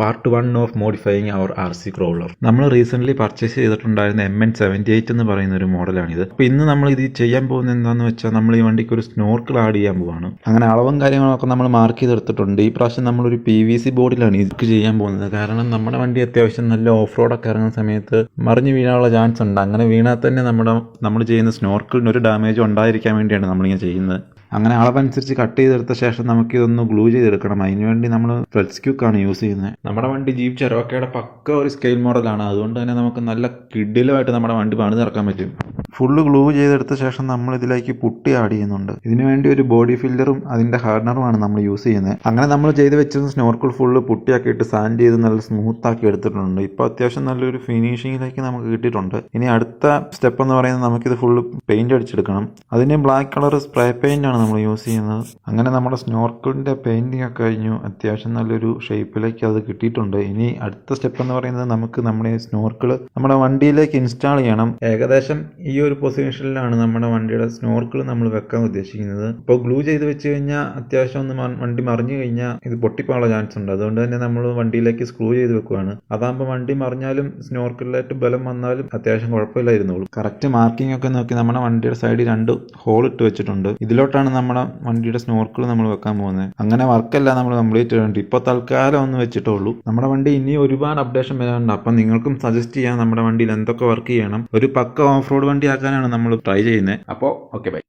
Part 1 of modifying our RC crawler. നമ്മൾ recently purchase ചെയ്തിട്ടുണ്ടായിരുന്ന MN78 എന്ന് പറയുന്ന ഒരു മോഡലാണിത്. അപ്പോൾ ഇന്ന് നമ്മൾ ഇത് ചെയ്യാൻ പോകുന്നത് എന്താണെന്ന് വെച്ചാൽ നമ്മൾ ഈ വണ്ടിക്ക് ഒരു സ്നോർക്കിൾ ആഡ് ചെയ്യാൻ പോവാണ്. അങ്ങനെ അളവും കാര്യങ്ങളൊക്കെ നമ്മൾ മാർക്ക് ചെയ്തെടുത്തിട്ടുണ്ട്. ഈ പ്രാവശ്യം നമ്മളൊരു PVC ബോർഡിലാണ് ഇത് ചെയ്യാൻ പോകുന്നത്. കാരണം നമ്മുടെ വണ്ടി അത്യാവശ്യം നല്ല ഓഫ് റോഡൊക്കെ ഇറങ്ങുന്ന സമയത്ത് മറിഞ്ഞ് വീഴാനുള്ള ചാൻസ് ഉണ്ട്. അങ്ങനെ വീണാൽ തന്നെ നമ്മൾ ചെയ്യുന്ന സ്നോർക്കിളിന് ഒരു ഡാമേജ് ഉണ്ടായിരിക്കാൻ വേണ്ടിയാണ് നമ്മളിങ്ങനെ ചെയ്യുന്നത്. അങ്ങനെ അളവനുസരിച്ച് കട്ട് ചെയ്തെടുത്ത ശേഷം നമുക്കിതൊന്ന് ഗ്ലൂ ചെയ്തെടുക്കണം. അതിനുവേണ്ടി നമ്മൾ ഫ്ലെക്സ്ക്യൂക്കാണ് യൂസ് ചെയ്യുന്നത്. നമ്മുടെ വണ്ടി ജീപ്പ് ചെറോക്കയുടെ പക്ക ഒരു സ്കെയിൽ മോഡലാണ്. അതുകൊണ്ട് തന്നെ നമുക്ക് നല്ല കിഡിലുമായിട്ട് നമ്മുടെ വണ്ടി പണിതിറക്കാൻ പറ്റും. ഫുള്ള് ഗ്ലൂ ചെയ്തെടുത്ത ശേഷം നമ്മൾ ഇതിലേക്ക് പുട്ടി ആഡ് ചെയ്യുന്നുണ്ട്. ഇതിനുവേണ്ടി ഒരു ബോഡി ഫില്ലറും അതിൻ്റെ ഹാർഡനറുമാണ് നമ്മൾ യൂസ് ചെയ്യുന്നത്. അങ്ങനെ നമ്മൾ ചെയ്ത് വെച്ചിരുന്ന സ്നോർക്കിൾ ഫുള്ള് പുട്ടിയാക്കിയിട്ട് സാൻഡ് ചെയ്ത് നല്ല സ്മൂത്ത് ആക്കി എടുത്തിട്ടുണ്ട്. ഇപ്പോൾ അത്യാവശ്യം നല്ലൊരു ഫിനിഷിങ്ങിലേക്ക് നമുക്ക് കിട്ടിയിട്ടുണ്ട്. ഇനി അടുത്ത സ്റ്റെപ്പ് എന്ന് പറയുന്നത് നമുക്കിത് ഫുള്ള് പെയിന്റ് അടിച്ചെടുക്കണം. അതിന് ബ്ലാക്ക് കളർ സ്പ്രേ പെയിന്റ് ആണ് നമ്മൾ യൂസ് ചെയ്യുന്നത്. അങ്ങനെ നമ്മുടെ സ്നോർക്കിളിന്റെ പെയിന്റിംഗ് ഒക്കെ കഴിഞ്ഞു. അത്യാവശ്യം നല്ലൊരു ഷേപ്പിലേക്ക് അത് കിട്ടിയിട്ടുണ്ട്. ഇനി അടുത്ത സ്റ്റെപ്പ് എന്ന് പറയുന്നത് നമുക്ക് നമ്മുടെ സ്നോർക്കിൾ നമ്മുടെ വണ്ടിയിലേക്ക് ഇൻസ്റ്റാൾ ചെയ്യണം. ഏകദേശം ഈ ഒരു പൊസിഷനിലാണ് നമ്മുടെ വണ്ടിയുടെ സ്നോർക്കിൾ നമ്മൾ വെക്കാൻ ഉദ്ദേശിക്കുന്നത്. ഇപ്പോൾ ഗ്ലൂ ചെയ്ത് വെച്ച് കഴിഞ്ഞാൽ അത്യാവശ്യം ഒന്ന് വണ്ടി മറിഞ്ഞു കഴിഞ്ഞാൽ ഇത് പൊട്ടിപ്പോകാനുള്ള ചാൻസ് ഉണ്ട്. അതുകൊണ്ട് തന്നെ നമ്മൾ വണ്ടിയിലേക്ക് സ്ക്രൂ ചെയ്ത് വെക്കുകയാണ്. അതാകുമ്പോൾ വണ്ടി മറിഞ്ഞാലും സ്നോർക്കിളിലായിട്ട് ബലം വന്നാലും അത്യാവശ്യം കുഴപ്പമില്ലായിരുന്നുള്ളൂ. കറക്റ്റ് മാർക്കിംഗ് ഒക്കെ നോക്കി നമ്മുടെ വണ്ടിയുടെ സൈഡിൽ 2 ഹോൾ ഇട്ട് വെച്ചിട്ടുണ്ട്. ഇതിലോട്ടാണ് നമ്മുടെ വണ്ടിയുടെ സ്നോർക്കിൾ നമ്മൾ വെക്കാൻ പോകുന്നത്. അങ്ങനെ വർക്കെല്ലാം നമ്മൾ കംപ്ലീറ്റ് ചെയ്തിട്ടുണ്ട്. ഇപ്പോൾ തൽക്കാലം ഒന്ന് വെച്ചിട്ടുള്ളൂ. നമ്മുടെ വണ്ടി ഇനി ഒരുപാട് അപ്ഡേഷൻ വരാനുണ്ട്. അപ്പം നിങ്ങൾക്കും സജസ്റ്റ് ചെയ്യാം നമ്മുടെ വണ്ടിയിൽ എന്തൊക്കെ വർക്ക് ചെയ്യണം. ഒരു പക്ക ഓഫ് റോഡ് വണ്ടി ആക്കാനാണ് നമ്മൾ ട്രൈ ചെയ്യുന്നത്. അപ്പോൾ ഓക്കെ ബൈ.